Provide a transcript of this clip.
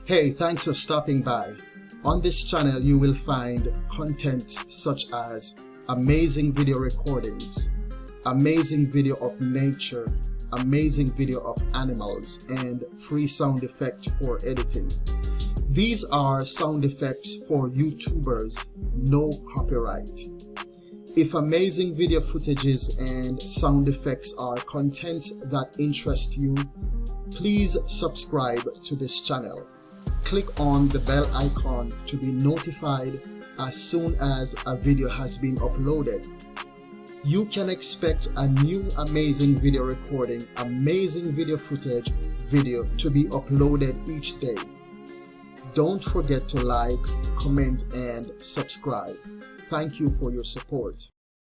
Hey, thanks for stopping by. On this channel, you will find content such as amazing video recordings, amazing video of nature, amazing video of animals, and free sound effect for editing. These are sound effects for YouTubers, no copyright. If amazing video footages and sound effects are content that interest you, please subscribe to this channel. Click on the bell icon to be notified as soon as a video has been uploaded. You can expect a new amazing video recording, amazing video footage video to be uploaded each day. Don't forget to like, comment, and subscribe. Thank you for your support.